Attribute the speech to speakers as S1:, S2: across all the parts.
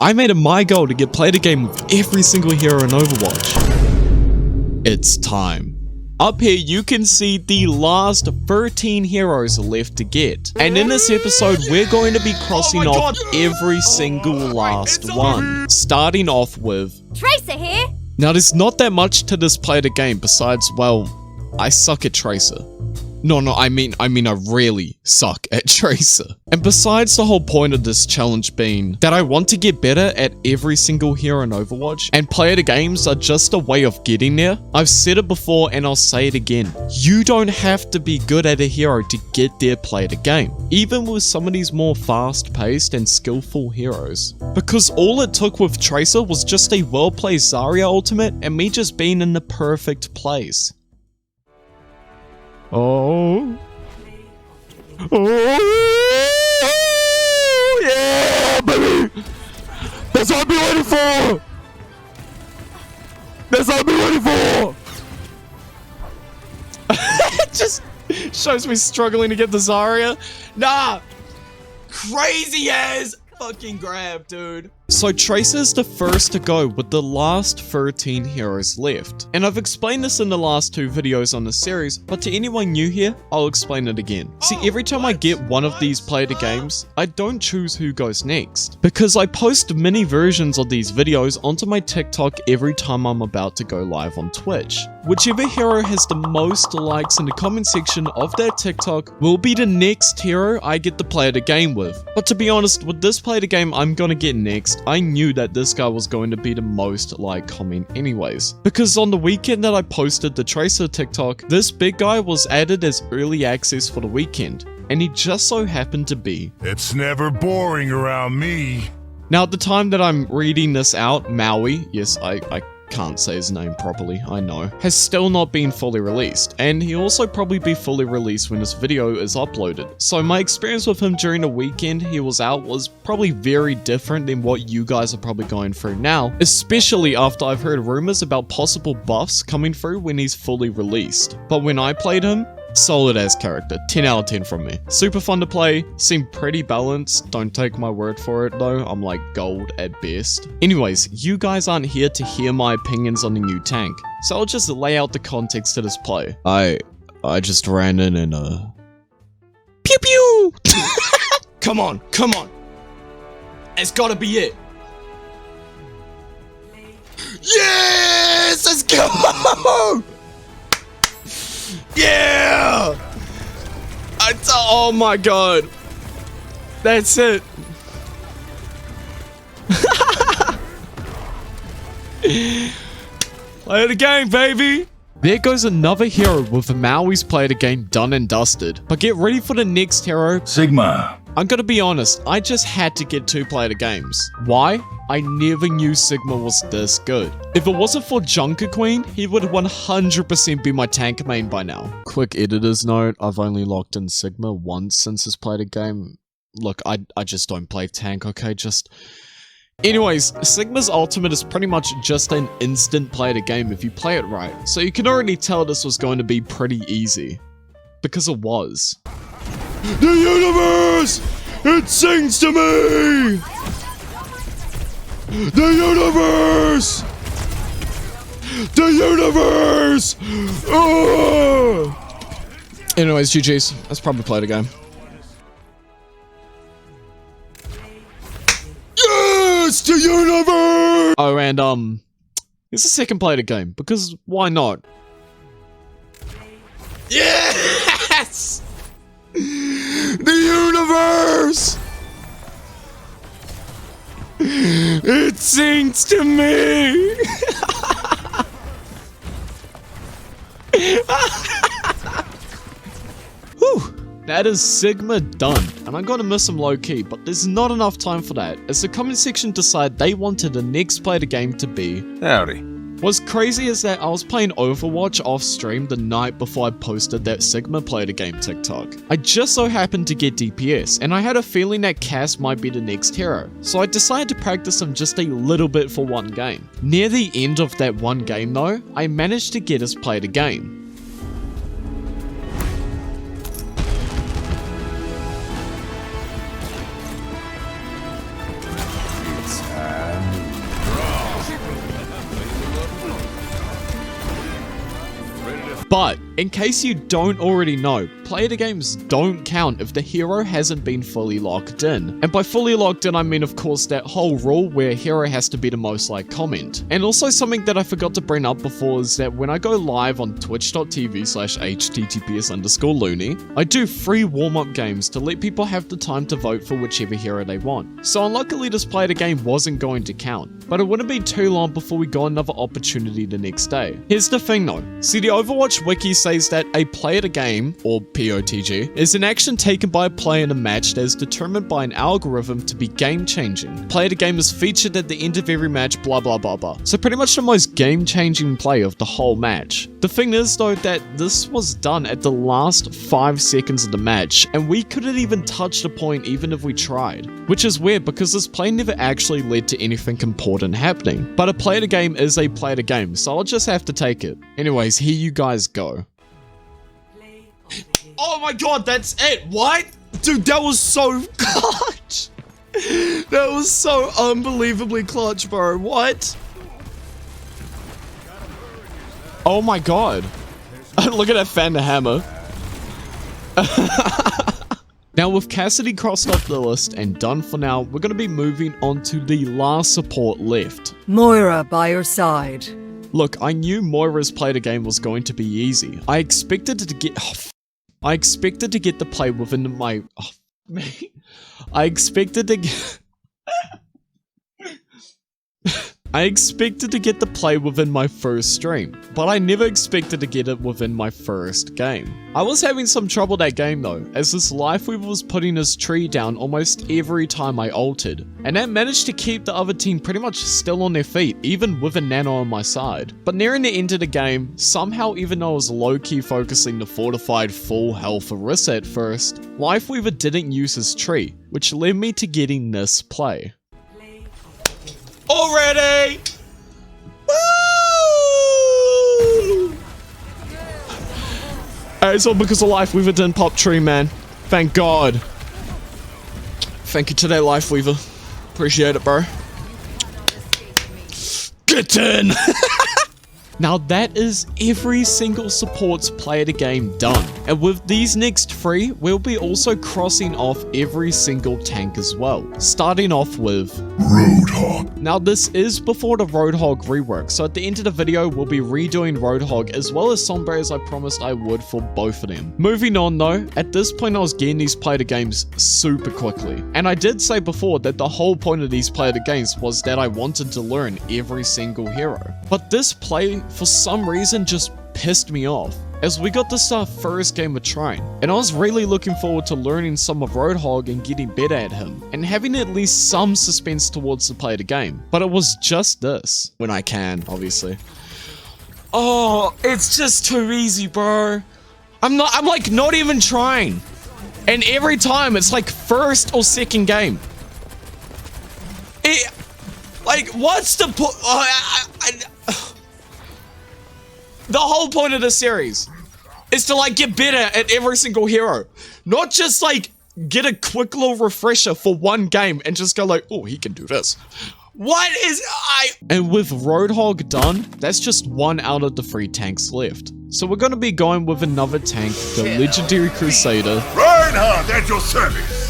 S1: I made it my goal to get played a game with every single hero in Overwatch. It's time. Up here, you can see the last 13 heroes left to get. And in this episode, we're going to be crossing off every single last one. Starting off with...
S2: Tracer here!
S1: Now, there's not that much to this play the game besides, well, I suck at Tracer. No, I mean I really suck at Tracer. And besides the whole point of this challenge being that I want to get better at every single hero in Overwatch, and player games are just a way of getting there, I've said it before and I'll say it again. You don't have to be good at a hero to get there play the game, even with some of these more fast-paced and skillful heroes. Because all it took with Tracer was just a well-played Zarya ultimate and me just being in the perfect place. Oh. Oh. Yeah, baby. That's what I've been waiting for. That's what I've been waiting for. It just shows me struggling to get the Zarya. Nah. Crazy ass fucking grab, dude. So Tracer's the first to go with the last 13 heroes left. And I've explained this in the last 2 videos on the series, but to anyone new here, I'll explain it again. See, every time I get one of these play the games, I don't choose who goes next, because I post mini versions of these videos onto my TikTok every time I'm about to go live on Twitch. Whichever hero has the most likes in the comment section of that TikTok will be the next hero I get to play the game with. But to be honest, with this play the game I'm gonna get next, I knew that this guy was going to be the most liked comment anyways. Because on the weekend that I posted the Tracer TikTok, this big guy was added as early access for the weekend, and he just so happened to be...
S3: It's never boring around me.
S1: Now at the time that I'm reading this out, Maui, yes, I can't say his name properly, I know, has still not been fully released, and he'll also probably be fully released when this video is uploaded. So my experience with him during the weekend he was out was probably very different than what you guys are probably going through now, especially after I've heard rumors about possible buffs coming through when he's fully released. But when I played him, solid ass character, 10 out of 10 from me. Super fun to play, seemed pretty balanced, don't take my word for it though, I'm like gold at best. Anyways, you guys aren't here to hear my opinions on the new tank, so I'll just lay out the context to this play. I just ran in and pew pew! Come on, it's gotta be it. Yes, let's go! Yeah! Oh my god. That's it. Play the game, baby. There goes another hero with Maui's play the game done and dusted. But get ready for the next hero.
S3: Sigma.
S1: I'm gonna be honest, I just had to get 2 play the games. Why? I never knew Sigma was this good. If it wasn't for Junker Queen, he would 100% be my tank main by now. Quick editor's note, I've only locked in Sigma once since this played a game. Look, I just don't play tank, okay? Anyways, Sigma's ultimate is pretty much just an instant play the game if you play it right. So you can already tell this was going to be pretty easy. Because it was. The universe! It sings to me! The universe! The universe! Oh! Anyways, GG's. Let's probably play the game. Yes! The universe! Oh, and it's a second play the game, because why not? Yes! The universe! It sings to me! Whew, that is Sigma done. And I'm gonna miss him low key, but there's not enough time for that, as the comment section decided they wanted the next play the game to be...
S3: Howdy.
S1: What's crazy is that I was playing Overwatch off stream the night before I posted that Sigma play the game TikTok. I just so happened to get DPS, and I had a feeling that Cass might be the next hero, so I decided to practice him just a little bit for one game. Near the end of that one game though, I managed to get us play the game.
S3: It's
S1: But, in case you don't already know, player games don't count if the hero hasn't been fully locked in. And by fully locked in, I mean of course that whole rule where hero has to be the most liked comment. And also something that I forgot to bring up before is that when I go live on twitch.tv/https_loony, I do free warm-up games to let people have the time to vote for whichever hero they want. So unluckily this player game wasn't going to count, but it wouldn't be too long before we got another opportunity the next day. Here's the thing though, see the Overwatch wiki says that a play at a game, or Potg, is an action taken by a player in a match that is determined by an algorithm to be game-changing. Play at a game is featured at the end of every match, blah blah blah blah. So pretty much the most game-changing play of the whole match. The thing is though that this was done at the last 5 seconds of the match, and we couldn't even touch the point even if we tried. Which is weird because this play never actually led to anything important happening. But a play at a game is a play at a game, so I'll just have to take it. Anyways, here you guys go. Oh my god, that's it. What? Dude, that was so clutch. That was so unbelievably clutch, bro. What? Oh my god. Look at that fan to hammer. Now with Cassidy crossed off the list and done for now, we're going to be moving on to the last support left.
S2: Moira by your side.
S1: Look, I knew Moira's play the game was going to be easy. I expected to get the play within my... I expected to get... I expected to get the play within my first stream, but I never expected to get it within my first game. I was having some trouble that game though, as this Lifeweaver was putting his tree down almost every time I ulted, and that managed to keep the other team pretty much still on their feet, even with a nano on my side. But nearing the end of the game, somehow even though I was low-key focusing the fortified full health Orisa at first, Lifeweaver didn't use his tree, which led me to getting this play. Already! Woo! It's all because of Lifeweaver didn't pop tree, man. Thank God. Thank you to that Lifeweaver. Appreciate it, bro. Get in! Now that is every single support's play of the game done. And with these next 3, we'll be also crossing off every single tank as well. Starting off with
S3: Roadhog.
S1: Now this is before the Roadhog rework, so at the end of the video we'll be redoing Roadhog as well as Sombre as I promised I would for both of them. Moving on though, at this point I was getting these play the games super quickly. And I did say before that the whole point of these play the games was that I wanted to learn every single hero. But this play for some reason just pissed me off, as we got this our first game of trying, and I was really looking forward to learning some of Roadhog and getting better at him, and having at least some suspense towards the play of the game. But it was just this. When I can, obviously. Oh, it's just too easy, bro. I'm like not even trying. And every time it's like first or second game. Like, what's the point? The whole point of this series is to like get better at every single hero, not just like get a quick little refresher for one game and just go like, oh, he can do this. What is And with Roadhog done, that's just 1 out of the 3 tanks left. So we're gonna be going with another tank, the legendary Crusader.
S3: Reinhardt at your service.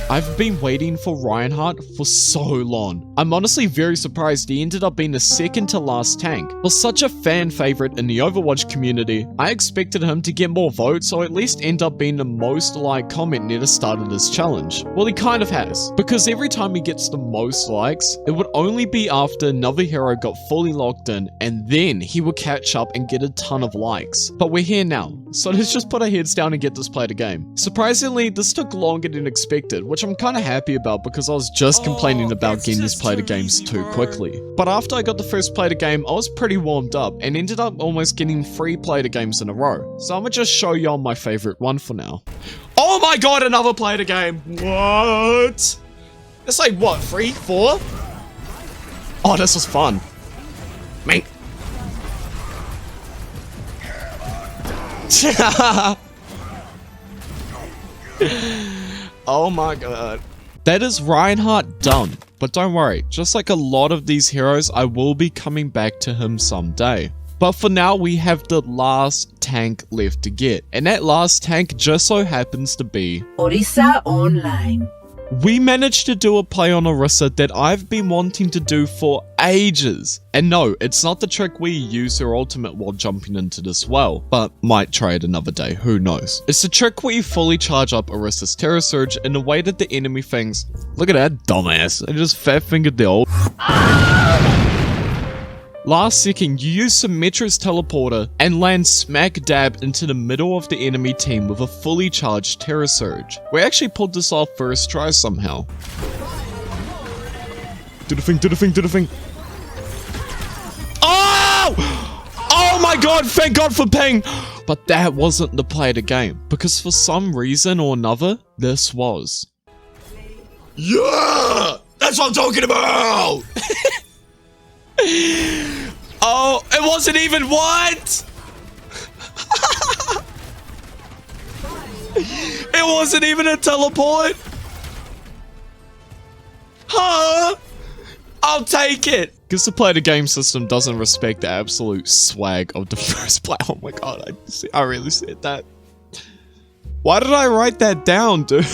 S1: I've been waiting for Reinhardt for so long. I'm honestly very surprised he ended up being the second to last tank. For such a fan favorite in the Overwatch community, I expected him to get more votes or at least end up being the most liked comment near the start of this challenge. Well, he kind of has, because every time he gets the most likes, it would only be after another hero got fully locked in, and then he would catch up and get a ton of likes. But we're here now, so let's just put our heads down and get this play to game. Surprisingly, this took longer than expected, which I'm kind of happy about because I was just complaining about getting these play to games too quickly. But after I got the first play to game, I was pretty warmed up and ended up almost getting 3 play to games in a row. So I'm gonna just show y'all my favorite one for now. Oh my god, another play to game. What? It's like what, 3, 4? Oh, this was fun. Man. Oh my god. That is Reinhardt done. But don't worry, just like a lot of these heroes, I will be coming back to him someday. But for now, we have the last tank left to get. And that last tank just so happens to be
S2: Orisa online.
S1: we managed to do a play on Orisa that I've been wanting to do for ages. And no, it's not the trick where you use her ultimate while jumping into this well, but might try it another day, who knows. It's the trick where you fully charge up Orisa's Terror Surge in a way that the enemy thinks, look at that dumbass, I just fat fingered the old. Last second, you use Symmetra's teleporter and land smack dab into the middle of the enemy team with a fully charged Terror Surge. We actually pulled this off first try somehow. Do the thing, do the thing, do the thing. Oh! Oh my god, thank god for ping! But that wasn't the play of the game, because for some reason or another, this was. Yeah! That's what I'm talking about! Oh, it wasn't even what? It wasn't even a teleport. Huh? I'll take it. Because the play the game system doesn't respect the absolute swag of the first play. Oh my god, I really said that. Why did I write that down, dude?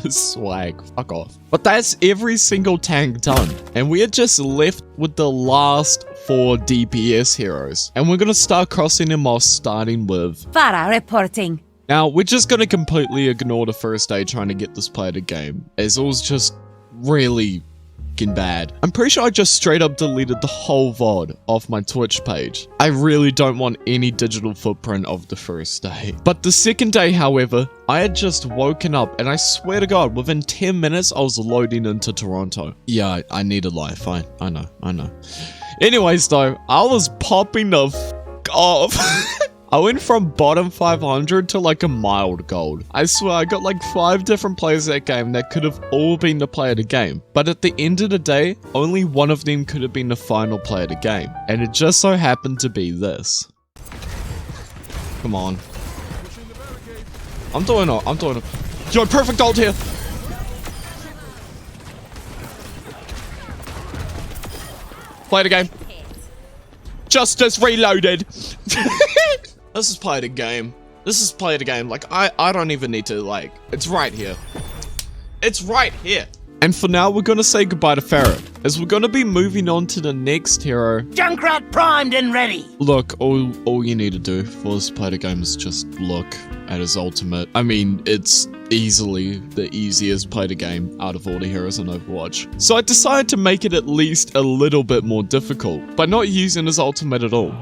S1: Swag, fuck off. But that's every single tank done. And we are just left with the last 4 DPS heroes. And we're gonna start crossing them off, starting with
S4: Pharah reporting.
S1: Now, we're just gonna completely ignore the first day trying to get this play to game, as it was just really fucking bad. I'm pretty sure I just straight up deleted the whole VOD off my Twitch page. I really don't want any digital footprint of the first day. But the second day, however, I had just woken up and I swear to god, within 10 minutes I was loading into Toronto. Yeah, I need a life, I know. Anyways though, I was popping the f*** off. I went from bottom 500 to like a mild gold. I swear I got like 5 different players that game that could have all been the player of the game. But at the end of the day, only one of them could have been the final player of the game. And it just so happened to be this. Come on. I'm doing it. Yo, perfect ult here. Play the game. Justice reloaded. This is play the game. This is play the game. Like, I don't even need to, like, it's right here. It's right here. And for now, we're gonna say goodbye to Pharah, as we're gonna be moving on to the next hero.
S5: Junkrat primed and ready.
S1: Look, all you need to do for this play the game is just look at his ultimate. I mean, it's easily the easiest play the game out of all the heroes in Overwatch. So I decided to make it at least a little bit more difficult, by not using his ultimate at all.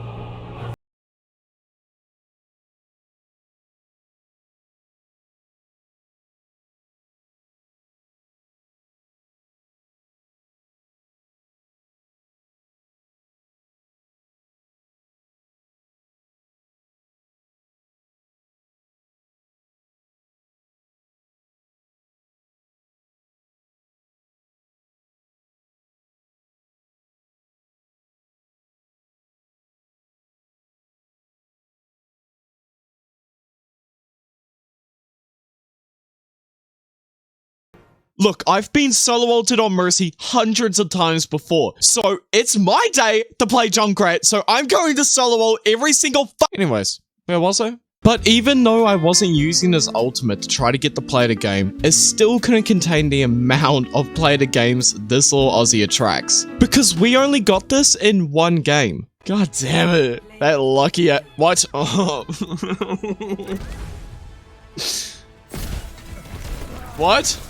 S1: Look, I've been solo ulted on Mercy hundreds of times before, so it's my day to play Junkrat, so I'm going to solo ult every single Anyways, where was I? But even though I wasn't using his ultimate to try to get the play to game, it still couldn't contain the amount of play to games this little Aussie attracts. Because we only got this in 1 game. God damn it. That lucky what? Oh. What?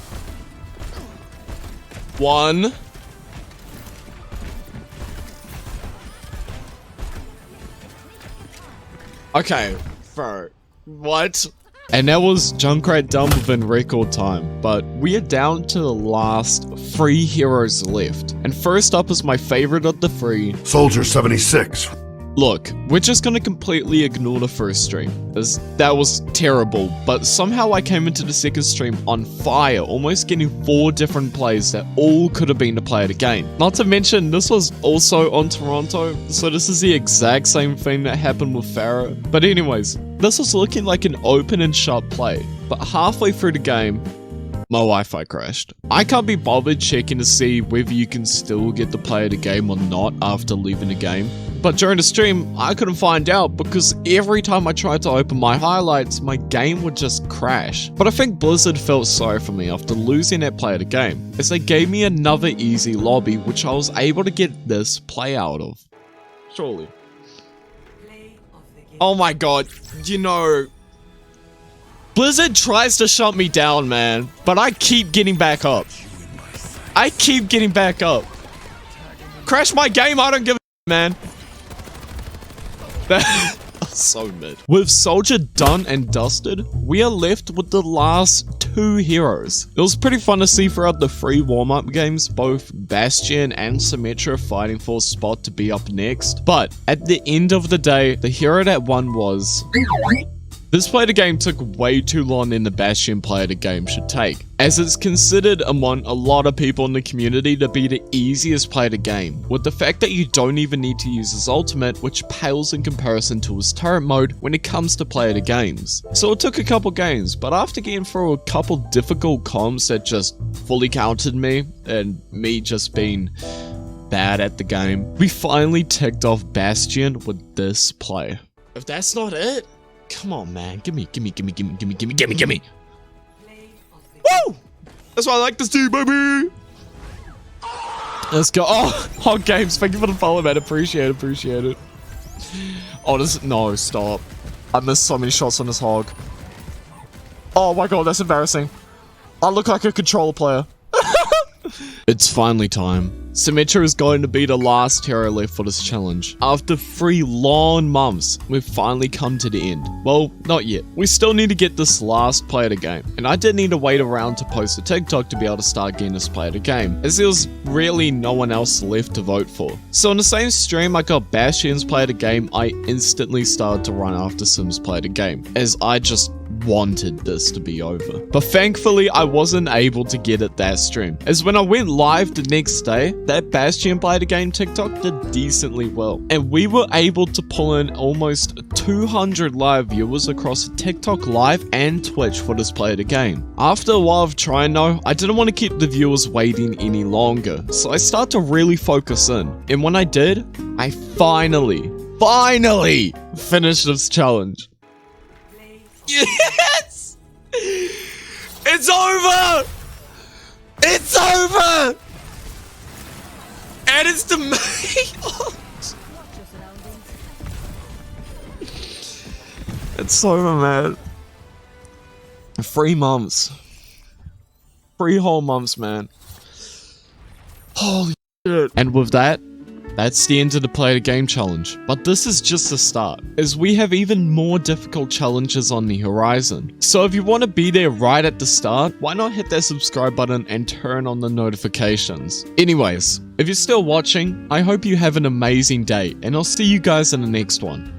S1: 1. Okay, bro. What? And that was Junkrat done within record time, but we are down to the last 3 heroes left. And first up is my favorite of the 3.
S3: Soldier 76.
S1: Look, we're just gonna completely ignore the first stream, as that was terrible, but somehow I came into the second stream on fire, almost getting 4 different plays that all could have been the play of the game. Not to mention, this was also on Toronto, so this is the exact same thing that happened with Pharah. But anyways, this was looking like an open and shut play, but halfway through the game, my Wi-Fi crashed. I can't be bothered checking to see whether you can still get the play of the game or not after leaving the game. But during the stream, I couldn't find out because every time I tried to open my highlights, my game would just crash. But I think Blizzard felt sorry for me after losing that play of the game, as they gave me another easy lobby which I was able to get this play out of. Surely. Oh my god, you know, Blizzard tries to shut me down, man, but I keep getting back up. I keep getting back up. Crash my game, I don't give a man. That's so mid. With Soldier done and dusted, we are left with the last two heroes. It was pretty fun to see throughout the free warm-up games, both Bastion and Symmetra fighting for a spot to be up next. But at the end of the day, the hero that won was... This play of the game took way too long than the Bastion play of the game should take, as it's considered among a lot of people in the community to be the easiest play of the game, with the fact that you don't even need to use his ultimate, which pales in comparison to his turret mode when it comes to play of the games. So it took a couple games, but after getting through a couple difficult comps that just fully counted me, and me just being bad at the game, we finally ticked off Bastion with this play. If that's not it, come on, man. Gimme. Woo! That's why I like this team, baby! Let's go. Oh, Hog Games. Thank you for the follow, man. Appreciate it. Oh, this... No, stop. I missed so many shots on this Hog. Oh my god, that's embarrassing. I look like a controller player. It's finally time. Symmetra is going to be the last hero left for this challenge. After 3 long months, we've finally come to the end. Well, not yet. We still need to get this last play of the game, and I did need to wait around to post a TikTok to be able to start getting this play of the game, as there was really no one else left to vote for. So in the same stream I got Bastion's play of the game, I instantly started to run after Sim's play of the game, as I just wanted this to be over. But thankfully, I wasn't able to get it that stream, as when I went live the next day, that Bastion play the game TikTok did decently well, and we were able to pull in almost 200 live viewers across TikTok live and Twitch for this play of the game. After a while of trying though, I didn't want to keep the viewers waiting any longer, so I started to really focus in, and when I did, I finally finished this challenge. Yes! It's over! It's over! And it's the main... It's over, man. 3 months. 3 whole months, man. Holy shit. And with that, that's the end of the play the game challenge. But this is just the start, as we have even more difficult challenges on the horizon. So if you want to be there right at the start, why not hit that subscribe button and turn on the notifications? Anyways, if you're still watching, I hope you have an amazing day, and I'll see you guys in the next one.